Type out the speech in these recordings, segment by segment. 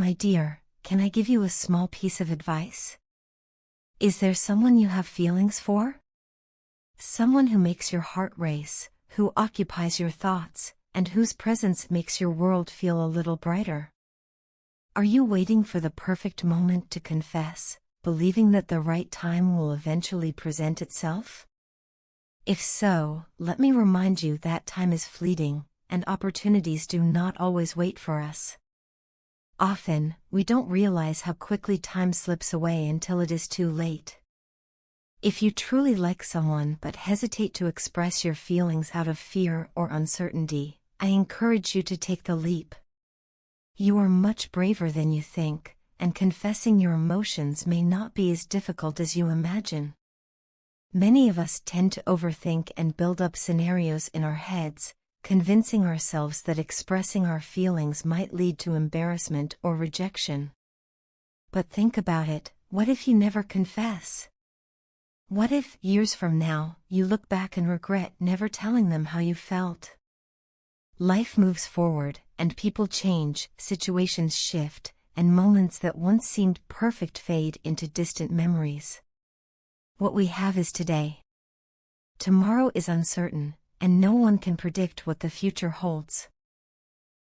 My dear, can I give you a small piece of advice? Is there someone you have feelings for? Someone who makes your heart race, who occupies your thoughts, and whose presence makes your world feel a little brighter? Are you waiting for the perfect moment to confess, believing that the right time will eventually present itself? If so, let me remind you that time is fleeting, and opportunities do not always wait for us. Often, we don't realize how quickly time slips away until it is too late. If you truly like someone but hesitate to express your feelings out of fear or uncertainty, I encourage you to take the leap. You are much braver than you think, and confessing your emotions may not be as difficult as you imagine. Many of us tend to overthink and build up scenarios in our heads, convincing ourselves that expressing our feelings might lead to embarrassment or rejection. But think about it, what if you never confess? What if, years from now, you look back and regret never telling them how you felt? Life moves forward, and people change, situations shift, and moments that once seemed perfect fade into distant memories. What we have is today. Tomorrow is uncertain, and no one can predict what the future holds.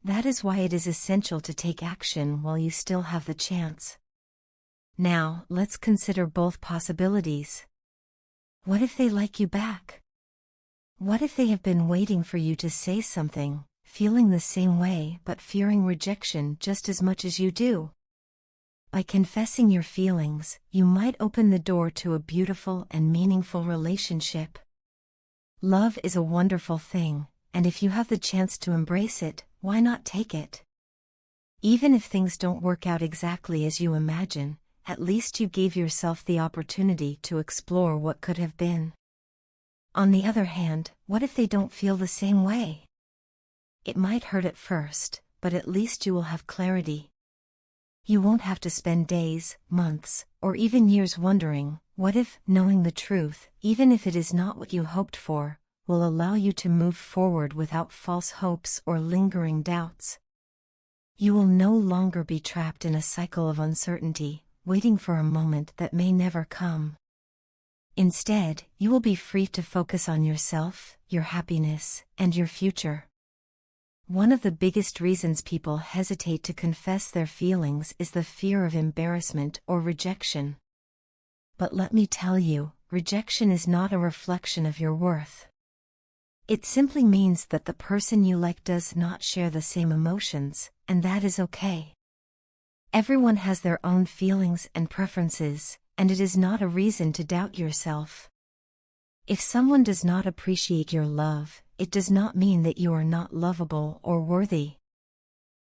That is why it is essential to take action while you still have the chance. Now, let's consider both possibilities. What if they like you back? What if they have been waiting for you to say something, feeling the same way but fearing rejection just as much as you do? By confessing your feelings, you might open the door to a beautiful and meaningful relationship. Love is a wonderful thing, and if you have the chance to embrace it, why not take it? Even if things don't work out exactly as you imagine, at least you gave yourself the opportunity to explore what could have been. On the other hand, what if they don't feel the same way? It might hurt at first, but at least you will have clarity. You won't have to spend days, months, or even years wondering, what if, knowing the truth, even if it is not what you hoped for, will allow you to move forward without false hopes or lingering doubts. You will no longer be trapped in a cycle of uncertainty, waiting for a moment that may never come. Instead, you will be free to focus on yourself, your happiness, and your future. One of the biggest reasons people hesitate to confess their feelings is the fear of embarrassment or rejection. But let me tell you, rejection is not a reflection of your worth. It simply means that the person you like does not share the same emotions, and that is okay. Everyone has their own feelings and preferences, and it is not a reason to doubt yourself. If someone does not appreciate your love, it does not mean that you are not lovable or worthy.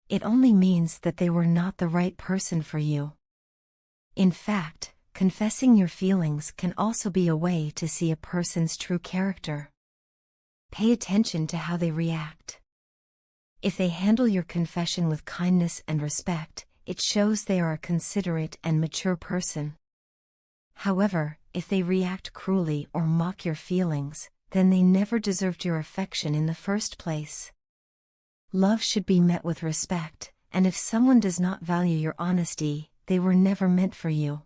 It only means that they were not the right person for you. In fact, confessing your feelings can also be a way to see a person's true character. Pay attention to how they react. If they handle your confession with kindness and respect, it shows they are a considerate and mature person. However, if they react cruelly or mock your feelings, then they never deserved your affection in the first place. Love should be met with respect, and if someone does not value your honesty, they were never meant for you.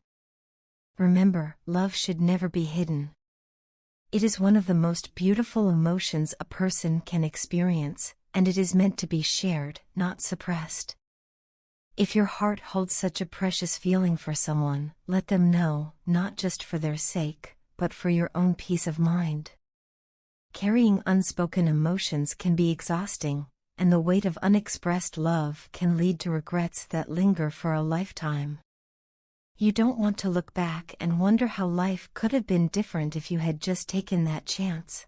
Remember, love should never be hidden. It is one of the most beautiful emotions a person can experience, and it is meant to be shared, not suppressed. If your heart holds such a precious feeling for someone, let them know, not just for their sake, but for your own peace of mind. Carrying unspoken emotions can be exhausting, and the weight of unexpressed love can lead to regrets that linger for a lifetime. You don't want to look back and wonder how life could have been different if you had just taken that chance.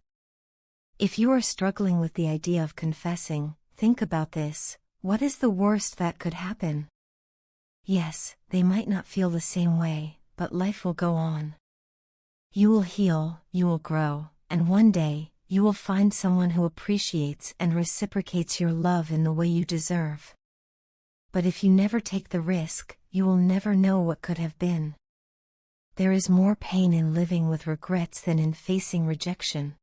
If you are struggling with the idea of confessing, think about this. What is the worst that could happen? Yes, they might not feel the same way, but life will go on. You will heal, you will grow, and one day, you will find someone who appreciates and reciprocates your love in the way you deserve. But if you never take the risk, you will never know what could have been. There is more pain in living with regrets than in facing rejection.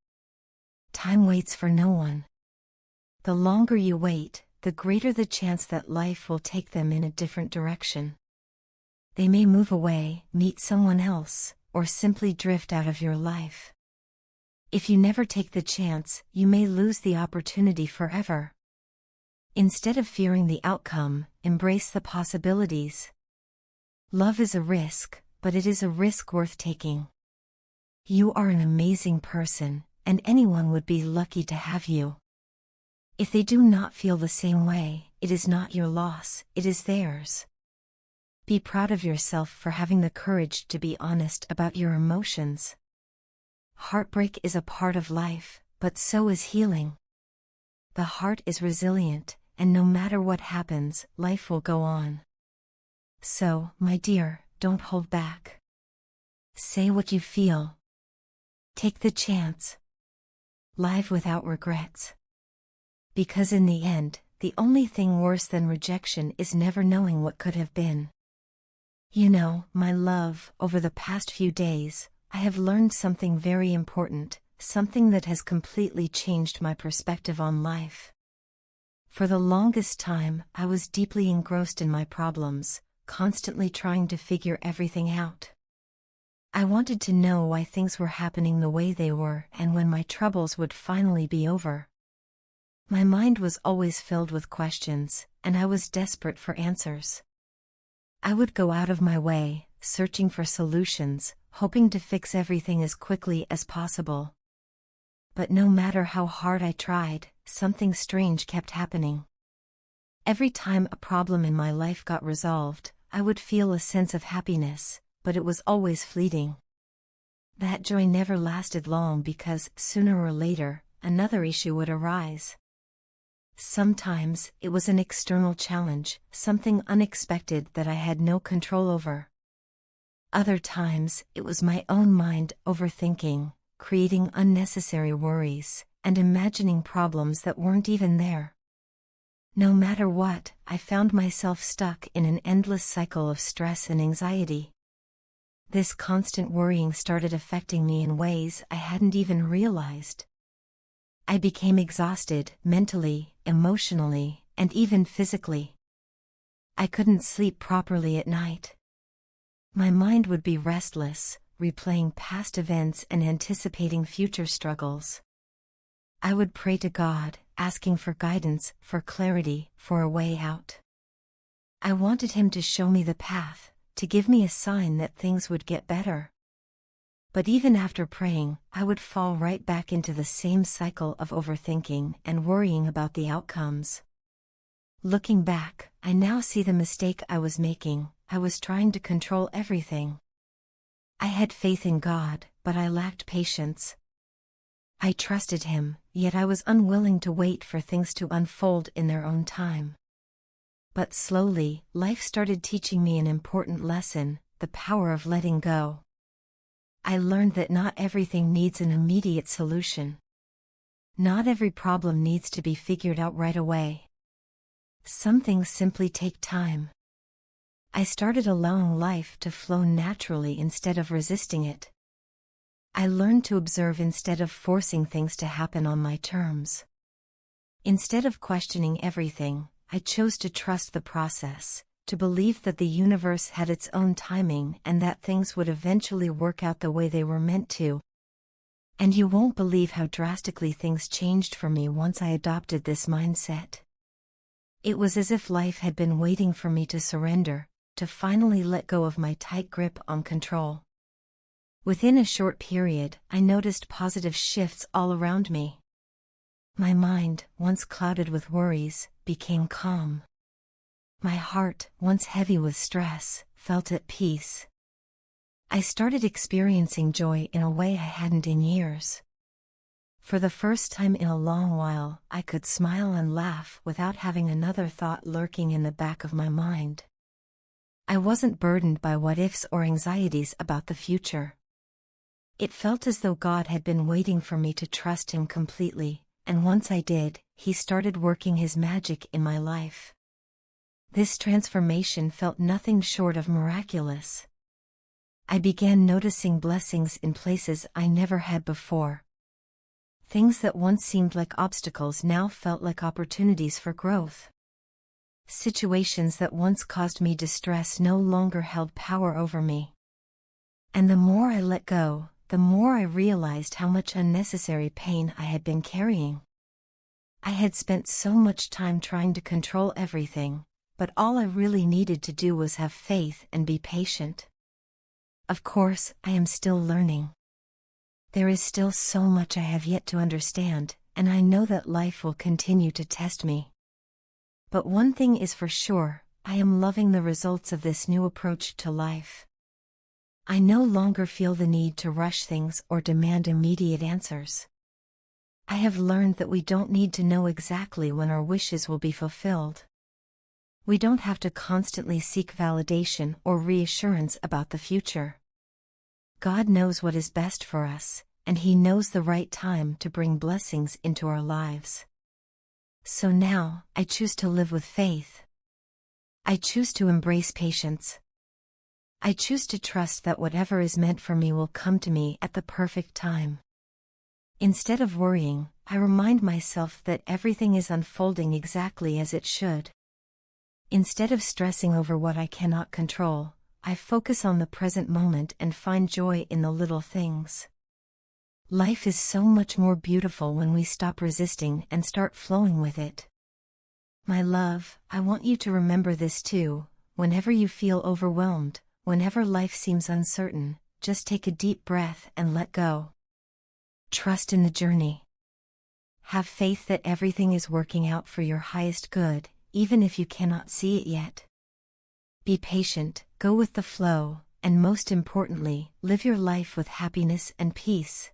Time waits for no one. The longer you wait, the greater the chance that life will take them in a different direction. They may move away, meet someone else, or simply drift out of your life. If you never take the chance, you may lose the opportunity forever. Instead of fearing the outcome, embrace the possibilities. Love is a risk, but it is a risk worth taking. You are an amazing person, and anyone would be lucky to have you. If they do not feel the same way, it is not your loss, it is theirs. Be proud of yourself for having the courage to be honest about your emotions. Heartbreak is a part of life, but so is healing. The heart is resilient, and no matter what happens, life will go on. So, my dear, don't hold back. Say what you feel. Take the chance. Live without regrets. Because in the end, the only thing worse than rejection is never knowing what could have been. You know, my love, over the past few days, I have learned something very important, something that has completely changed my perspective on life. For the longest time, I was deeply engrossed in my problems, constantly trying to figure everything out. I wanted to know why things were happening the way they were and when my troubles would finally be over. My mind was always filled with questions, and I was desperate for answers. I would go out of my way, searching for solutions, hoping to fix everything as quickly as possible. But no matter how hard I tried, something strange kept happening. Every time a problem in my life got resolved, I would feel a sense of happiness, but it was always fleeting. That joy never lasted long because, sooner or later, another issue would arise. Sometimes, it was an external challenge, something unexpected that I had no control over. Other times, it was my own mind overthinking, creating unnecessary worries, and imagining problems that weren't even there. No matter what, I found myself stuck in an endless cycle of stress and anxiety. This constant worrying started affecting me in ways I hadn't even realized. I became exhausted, mentally, emotionally, and even physically. I couldn't sleep properly at night. My mind would be restless, replaying past events and anticipating future struggles. I would pray to God, asking for guidance, for clarity, for a way out. I wanted Him to show me the path, to give me a sign that things would get better. But even after praying, I would fall right back into the same cycle of overthinking and worrying about the outcomes. Looking back, I now see the mistake I was making. I was trying to control everything. I had faith in God, but I lacked patience. I trusted Him, yet I was unwilling to wait for things to unfold in their own time. But slowly, life started teaching me an important lesson, the power of letting go. I learned that not everything needs an immediate solution. Not every problem needs to be figured out right away. Some things simply take time. I started allowing life to flow naturally instead of resisting it. I learned to observe instead of forcing things to happen on my terms. Instead of questioning everything, I chose to trust the process, to believe that the universe had its own timing and that things would eventually work out the way they were meant to. And you won't believe how drastically things changed for me once I adopted this mindset. It was as if life had been waiting for me to surrender, to finally let go of my tight grip on control. Within a short period, I noticed positive shifts all around me. My mind, once clouded with worries, became calm. My heart, once heavy with stress, felt at peace. I started experiencing joy in a way I hadn't in years. For the first time in a long while, I could smile and laugh without having another thought lurking in the back of my mind. I wasn't burdened by what-ifs or anxieties about the future. It felt as though God had been waiting for me to trust Him completely, and once I did, He started working His magic in my life. This transformation felt nothing short of miraculous. I began noticing blessings in places I never had before. Things that once seemed like obstacles now felt like opportunities for growth. Situations that once caused me distress no longer held power over me. And the more I let go, the more I realized how much unnecessary pain I had been carrying. I had spent so much time trying to control everything, but all I really needed to do was have faith and be patient. Of course, I am still learning. There is still so much I have yet to understand, and I know that life will continue to test me. But one thing is for sure, I am loving the results of this new approach to life. I no longer feel the need to rush things or demand immediate answers. I have learned that we don't need to know exactly when our wishes will be fulfilled. We don't have to constantly seek validation or reassurance about the future. God knows what is best for us, and He knows the right time to bring blessings into our lives. So now, I choose to live with faith. I choose to embrace patience. I choose to trust that whatever is meant for me will come to me at the perfect time. Instead of worrying, I remind myself that everything is unfolding exactly as it should. Instead of stressing over what I cannot control, I focus on the present moment and find joy in the little things. Life is so much more beautiful when we stop resisting and start flowing with it. My love, I want you to remember this too. Whenever you feel overwhelmed, whenever life seems uncertain, just take a deep breath and let go. Trust in the journey. Have faith that everything is working out for your highest good, even if you cannot see it yet. Be patient, go with the flow, and most importantly, live your life with happiness and peace.